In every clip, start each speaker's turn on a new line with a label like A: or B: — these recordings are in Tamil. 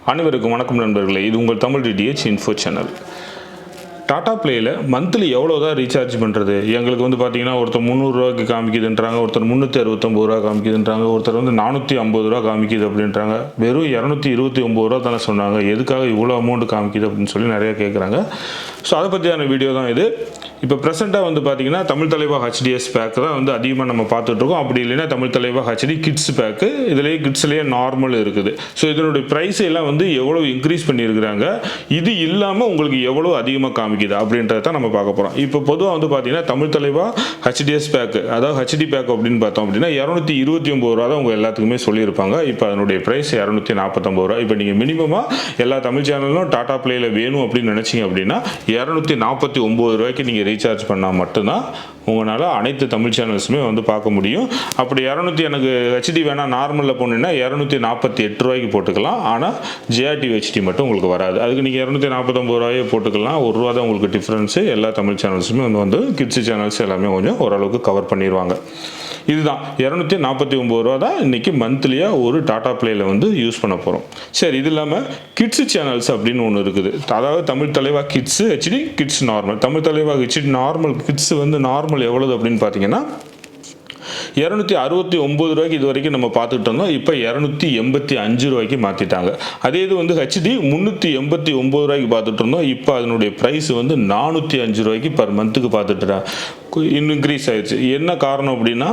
A: அனைவருக்கும் வணக்கம் நண்பர்களே. இது உங்கள் Tamil DTH info channel. Tata பிளேயில் மந்த்லி எவ்வளோ தான் ரீசார்ஜ் பண்ணுறது? எங்களுக்கு வந்து பார்த்தீங்கன்னா ஒருத்தர் 300 ரூபாய்க்கு காமிக்குதுன்றாங்க, ஒருத்தர் 369 ரூபா காமிக்குதுன்றாங்க, ஒருத்தர் வந்து 450 ரூபா காமிக்குது அப்படின்றாங்க. வெறும் 229 ரூபா தானே சொன்னாங்க, எதுக்காக இவ்வளோ அமௌண்ட் காமிக்குது அப்படின்னு சொல்லி நிறையா கேட்குறாங்க. ஸோ அதை பற்றியான வீடியோ தான் இது. இப்போ ப்ரெசென்ட்டாக வந்து பார்த்தீங்கன்னா தமிழ் தலைவா ஹெச்டிஎஸ் பேக் தான் வந்து அதிகமாக நம்ம பார்த்துட்ருக்கோம். அப்படி இல்லைன்னா தமிழ் தலைவா ஹெச்டி கிட்ஸ் பேக்கு, இதுலேயே கிட்ஸ்லேயே நார்மல் இருக்குது. ஸோ இதனுடைய ப்ரைஸ் எல்லாம் வந்து எவ்வளோ இன்க்ரீஸ் பண்ணியிருக்கிறாங்க, இது இல்லாமல் உங்களுக்கு எவ்வளோ அதிகமாக காமிக்குது அப்படின்றத தான் நம்ம பார்க்க போகிறோம். இப்போ பொதுவாக வந்து பார்த்தீங்கன்னா தமிழ் தலைவா ஹெச்டிஎஸ் பேக்கு, அதாவது ஹெச்டி பேக் அப்படின்னு பார்த்தோம் அப்படின்னா 229 ரூபா தான் உங்கள் எல்லாத்துக்குமே சொல்லியிருப்பாங்க. இப்போ அதனுடைய ப்ரைஸ் 249 ரூபா. இப்போ நீங்கள் மினிமமாக எல்லா தமிழ் சேனலும் டாடா பிளேயில் வேணும் அப்படின்னு நினச்சிங்க அப்படின்னா 249 ரூபாய்க்கு நீங்கள் ரீசார்ஜ் பண்ணால் மட்டும்தான் உங்களால் அனைத்து தமிழ் சேனல்ஸுமே வந்து பார்க்க முடியும். அப்படி எனக்கு ஹெச்டி வேணால் நார்மலில் போனீங்கன்னா 248 ரூபாய்க்கு போட்டுக்கலாம். ஆனால் ஜிஆர்டிவி ஹெச்டி மட்டும் உங்களுக்கு வராது. அதுக்கு நீங்கள் 249 ரூபாயே போட்டுக்கலாம். 1 ரூபா தான் உங்களுக்கு டிஃப்ரென்ஸு. எல்லா தமிழ் சேனல்ஸுமே வந்து கிட்ஸ் சேனல்ஸ் எல்லாமே கொஞ்சம் ஓரளவுக்கு கவர் பண்ணிடுவாங்க. இதுதான் 249 ரூபா தான் இன்றைக்கி மந்த்லியாக ஒரு டாடா பிளேயில் வந்து யூஸ் பண்ண போகிறோம். சரி, இது இல்லாமல் கிட்ஸ் சேனல்ஸ் அப்படின்னு ஒன்று இருக்குது. அதாவது தமிழ் தலைவா kids HD, kids normal. Tamil தலைவா ஹெச்டி நார்மல், கிட்ஸ் வந்து நார்மல் எவ்வளவு அப்படின்னு பார்த்தீங்கன்னா 269 ரூபாய்க்கு இது வரைக்கும் நம்ம பார்த்துட்டு இருந்தோம். இப்போ 285 ரூபாய்க்கு மாற்றிட்டாங்க. அதே இது வந்து ஹெச்டி 389 ரூபாய்க்கு பார்த்துட்டு இருந்தோம். இப்போ அதனுடைய ப்ரைஸ் வந்து 405 ரூபாய்க்கு பர் மந்த்துக்கு பார்த்துட்டு இன்க்ரீஸ் ஆயிடுச்சு. என்ன காரணம் அப்படின்னா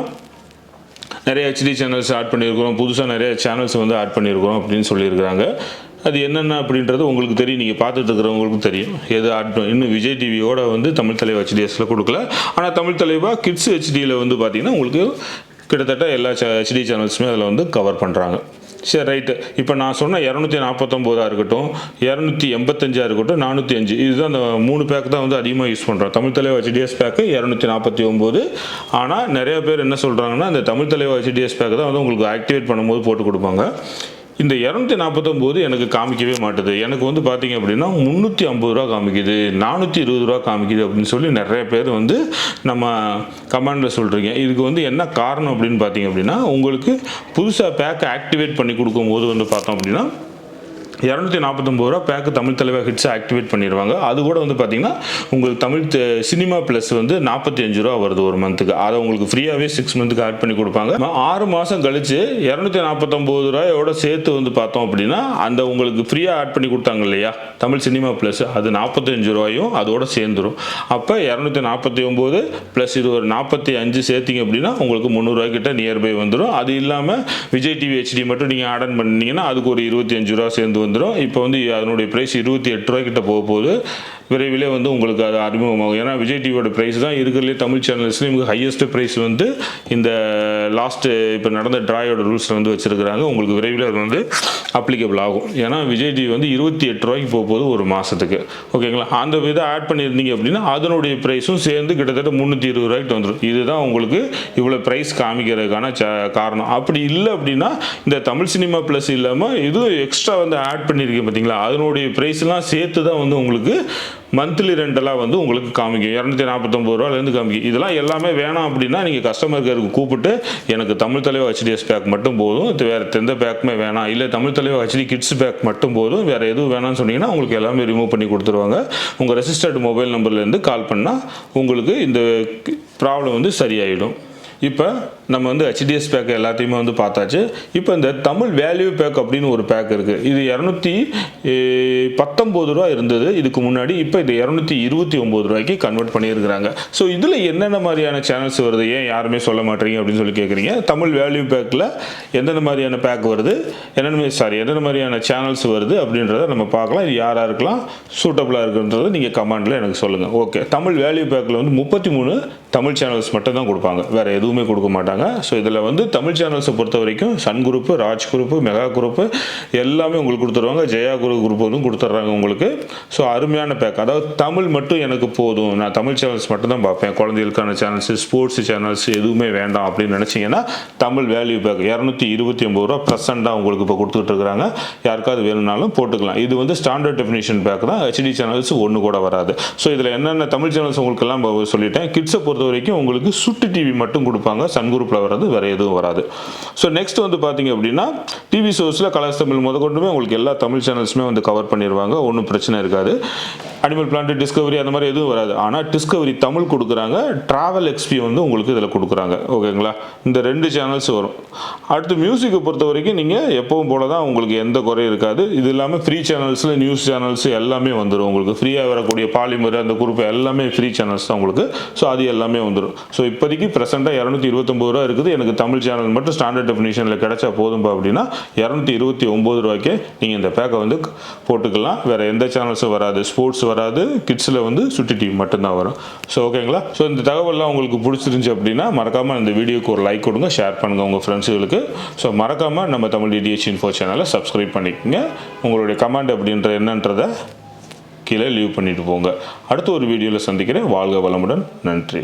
A: நிறைய ஹெச்டி சேனல்ஸ் ஆட் பண்ணியிருக்கிறோம், புதுசாக நிறைய சேனல்ஸ் வந்து ஆட் பண்ணியிருக்கிறோம் அப்படின்னு சொல்லியிருக்கிறாங்க. அது என்னென்ன அப்படின்றது உங்களுக்கு தெரியும், நீங்கள் பார்த்துட்டு இருக்கிறவங்களுக்கும் தெரியும் எது ஆட் பண்ணி. இன்னும் விஜய் டிவியோட வந்து தமிழ் தலைவா ஹெச்டிஎஸில் கொடுக்கல. ஆனால் தமிழ் தலைவா கிட்ஸ் ஹெச்டியில் வந்து பார்த்தீங்கன்னா உங்களுக்கு கிட்டத்தட்ட எல்லா ஹெச்டி சேனல்ஸுமே அதில் வந்து கவர் பண்ணுறாங்க. சரி, ரைட்டு. இப்போ நான் சொன்ன 249 இருக்கட்டும், 285 இருக்கட்டும், 405, இதுதான் அந்த 3 பேக் தான் வந்து அதிகமாக யூஸ் பண்ணுறோம். தமிழ் தலைவா ஹெச்டிஎஸ் பேக்கு 249. ஆனால் நிறைய பேர் என்ன சொல்கிறாங்கன்னா இந்த தமிழ் தலைவா ஹெச்டிஎஸ் பேக்கு தான் வந்து உங்களுக்கு ஆக்டிவேட் பண்ணும்போது போட்டு கொடுப்பாங்க. இந்த 249 எனக்கு காமிக்கவே மாட்டுது. எனக்கு வந்து பார்த்தீங்க அப்படின்னா 350 ரூபா காமிக்குது, 420 ரூபா காமிக்குது அப்படின்னு சொல்லி நிறைய பேர் வந்து நம்ம கமெண்டில் சொல்கிறீங்க. இதுக்கு வந்து என்ன காரணம் அப்படின்னு பார்த்தீங்க அப்படின்னா உங்களுக்கு புதுசாக பேக்கை ஆக்டிவேட் பண்ணி கொடுக்கும்போது வந்து பார்த்தோம் அப்படின்னா 249 ரூபா பேக்கு தமிழ் தலைவா ஹிட்ஸை ஆக்டிவேட் பண்ணிடுவாங்க. அது கூட வந்து பார்த்தீங்கன்னா உங்களுக்கு தமிழ் சினிமா ப்ளஸ் வந்து 45 ரூபா வருது ஒரு மந்த்துக்கு. அதை உங்களுக்கு ஃப்ரீயாகவே 6 மந்த்துக்கு ஆட் பண்ணி கொடுப்பாங்க. 6 மாதம் கழிச்சு 249 ரூபாயோட சேர்த்து வந்து பார்த்தோம் அப்படின்னா அந்த உங்களுக்கு ஃப்ரீயாக ஆட் பண்ணி கொடுத்தாங்க இல்லையா தமிழ் சினிமா ப்ளஸ், அது 45 ரூபாயும் அதோட சேர்ந்துடும். அப்போ 249 ப்ளஸ் இது ஒரு 45 சேர்த்திங்க அப்படின்னா உங்களுக்கு 300 ரூபாய் கிட்ட நியர்பை வந்துடும். அது இல்லாமல் விஜய் டிவி ஹெச்டி மட்டும் நீங்கள் ஆட் பண்ணிங்கன்னா அதுக்கு ஒரு 25 ரூபா சேர்ந்து வந்துடும். இப்போ வந்து அதனுடைய ப்ரைஸ் 28 ரூபாய் கிட்ட போக போகுது. விரைவிலே வந்து உங்களுக்கு அது அறிமுகமாகும். ஏன்னா விஜய் டிவியோட ப்ரைஸ் தான் இருக்கிறதுலே தமிழ் சேனல்ஸ்லேயும் உங்களுக்கு ஹையஸ்ட் ப்ரைஸ் வந்து இந்த லாஸ்ட்டு இப்போ நடந்த ட்ராயோட ரூல்ஸில் வந்து வச்சுருக்கிறாங்க. உங்களுக்கு விரைவில் அது வந்து அப்ளிகபிள் ஆகும். ஏன்னா விஜய் டிவி வந்து 28 ரூபாய்க்கு போக போகுது ஒரு மாதத்துக்கு. ஓகேங்களா? அந்த இதை ஆட் பண்ணியிருந்தீங்க அப்படின்னா அதனுடைய ப்ரைஸும் சேர்ந்து கிட்டத்தட்ட 320 ரூபாய்க்கு வந்துடும். இதுதான் உங்களுக்கு இவ்வளோ ப்ரைஸ் காமிக்கிறதுக்கான காரணம். அப்படி இல்லை அப்படின்னா இந்த தமிழ் சினிமா ப்ளஸ் இல்லாமல் இதுவும் எக்ஸ்ட்ரா வந்து ஆட் பண்ணியிருக்கேன் பார்த்தீங்களா, அதனுடைய ப்ரைஸ்லாம் சேர்த்து தான் வந்து உங்களுக்கு மந்த்லி ரெண்டெல்லாம் வந்து உங்களுக்கு காமிக்கும். 249 ரூபாலேருந்து காமிக்கும். இதெல்லாம் எல்லாமே வேணாம் அப்படின்னா நீங்கள் கஸ்டமர் கேருக்கு கூப்பிட்டு எனக்கு தமிழ் தலைவா ஹெச்டிஎஸ் பேக் மட்டும் போதும், வேறு எந்த பேக்குமே வேணாம், இல்லை தமிழ் தலைவா ஹெச்டி கிட்ஸ் பேக் மட்டும் போதும், வேறு எதுவும் வேணாம்னு சொன்னீங்கன்னா உங்களுக்கு எல்லாமே ரிமூவ் பண்ணி கொடுத்துருவாங்க. உங்கள் ரெஜிஸ்டர்டு மொபைல் நம்பர்லேருந்து கால் பண்ணால் உங்களுக்கு இந்த ப்ராப்ளம் வந்து சரியாயிடும். இப்போ நம்ம வந்து ஹெச்டிஎஸ் பேக் எல்லாத்தையுமே வந்து பார்த்தாச்சு. இப்போ இந்த தமிழ் வேல்யூ பேக் அப்படின்னு ஒரு பேக் இருக்குது. இது 219 ரூபா இருந்தது இதுக்கு முன்னாடி. இப்போ இது 229 ரூபாய்க்கு கன்வெர்ட் பண்ணியிருக்கிறாங்க. ஸோ இதில் என்னென்ன மாதிரியான சேனல்ஸ் வருது, ஏன் யாருமே சொல்ல மாட்டேறீங்க அப்படின்னு சொல்லி கேட்குறீங்க. தமிழ் வேல்யூ பேக்கில் எந்தெந்த மாதிரியான பேக் வருது, எந்தெந்த மாதிரியான சேனல்ஸ் வருது அப்படின்றத நம்ம பார்க்கலாம். இது யாராக இருக்கலாம் சூட்டபுளாக இருக்குன்றதை நீங்கள் கமெண்டில் எனக்கு சொல்லுங்கள். ஓகே, தமிழ் வேல்யூ பேக்கில் வந்து 33 தமிழ் சேனல்ஸ் மட்டும் தான் கொடுப்பாங்க, வேறு எதுவுமே கொடுக்க மாட்டாங்க. ஸோ இதில் வந்து தமிழ் சேனல்ஸை பொறுத்த வரைக்கும் Sun group, Raj group, mega group எல்லாமே உங்களுக்கு கொடுத்துருவாங்க. ஜெயா குரூப் வந்து கொடுத்துட்றாங்க உங்களுக்கு. ஸோ அருமையான பேக். அதாவது தமிழ் மட்டும் எனக்கு போதும், நான் தமிழ் சேனல்ஸ் மட்டும் தான் பார்ப்பேன், குழந்தைகளுக்கான சேனல்ஸ், ஸ்போர்ட்ஸ் சேனல்ஸ் எதுவுமே வேண்டாம் அப்படின்னு நினச்சிங்கன்னா தமிழ் வேல்யூ பேக் 229 ரூபா ப்ரெசென்ட்டாக உங்களுக்கு இப்போ கொடுத்துட்டு இருக்கிறாங்க. யாருக்காவது வேணும்னாலும் போட்டுக்கலாம். இது வந்து ஸ்டாண்டர்ட் டெஃபினிஷன் பேக் தான். ஹெச்டி சேனல்ஸ் ஒன்று கூட வராது. ஸோ இதில் என்னென்ன தமிழ் சேனல்ஸ் உங்களுக்கு எல்லாம் சொல்லிட்டேன். கிட்ஸை பொறுத்த பொறுத்த வரைக்கும் உங்களுக்கு சுட்டி டிவி மட்டும் கொடுப்பாங்க. சன் குரூப்பில் வர்றது வேறு எதுவும் வராது. ஸோ நெக்ஸ்ட் வந்து பார்த்தீங்க அப்படின்னா டிவி ஷோஸில் கலர்ஸ் தமிழ் முதற்கொண்டுமே உங்களுக்கு எல்லா தமிழ் சேனல்ஸுமே வந்து கவர் பண்ணிடுவாங்க. ஒன்றும் பிரச்சனை இருக்காது. அனிமல் பிளானட், டிஸ்கவரி அந்த மாதிரி எதுவும் வராது. ஆனால் டிஸ்கவரி தமிழ் கொடுக்குறாங்க, ட்ராவல் எக்ஸ்பி வந்து உங்களுக்கு இதில் கொடுக்குறாங்க. ஓகேங்களா? இந்த 2 சேனல்ஸ் வரும். அடுத்து மியூசிக்கை பொறுத்த வரைக்கும் நீங்கள் எப்பவும் போல தான், உங்களுக்கு எந்த குறையும் இருக்காது. இது இல்லாமல் ஃப்ரீ சேனல்ஸில் நியூஸ் சேனல்ஸ் எல்லாமே வந்துடும். உங்களுக்கு ஃப்ரீயாக வரக்கூடிய பாலிமர் அந்த குரூப் எல்லாமே ஃப்ரீ சேனல்ஸ் தான் உங்களுக்கு. ஸோ அது எல்லாமே வந்துடும். ஸோ இப்போதைக்கு ப்ரெசென்ட்டாக 229 ரூபா இருக்குது. எனக்கு தமிழ் சேனல் மட்டும் ஸ்டாண்டர்ட் டெஃபினிஷனில் கிடைச்சா போதும்பா அப்படின்னா 229 ரூபாய்க்கே நீங்கள் இந்த பேக்கை வந்து போட்டுக்கலாம். வேறு எந்த சேனல்ஸும் வராது. ஸ்போர்ட்ஸ் வராது. கிட்ஸில் வந்து சுட்டி டிவி மட்டும்தான் வரும். ஸோ ஓகேங்களா? ஸோ இந்த தகவல்லாம் உங்களுக்கு பிடிச்சிருந்துச்சு அப்படின்னா மறக்காமல் இந்த வீடியோக்கு ஒரு லைக் கொடுங்க, ஷேர் பண்ணுங்கள் உங்கள் ஃப்ரெண்ட்ஸுகளுக்கு. ஸோ மறக்காமல் நம்ம தமிழ் டிடிஹெச் இன்ஃபோ சேனலை சப்ஸ்கிரைப் பண்ணிக்கோங்க. உங்களுடைய கமெண்ட் அப்படின்ற என்னன்றதை கீழே லீவ் பண்ணிட்டு போங்க. அடுத்த ஒரு வீடியோவில் சந்திக்கிறேன். வாழ்க வளமுடன். நன்றி.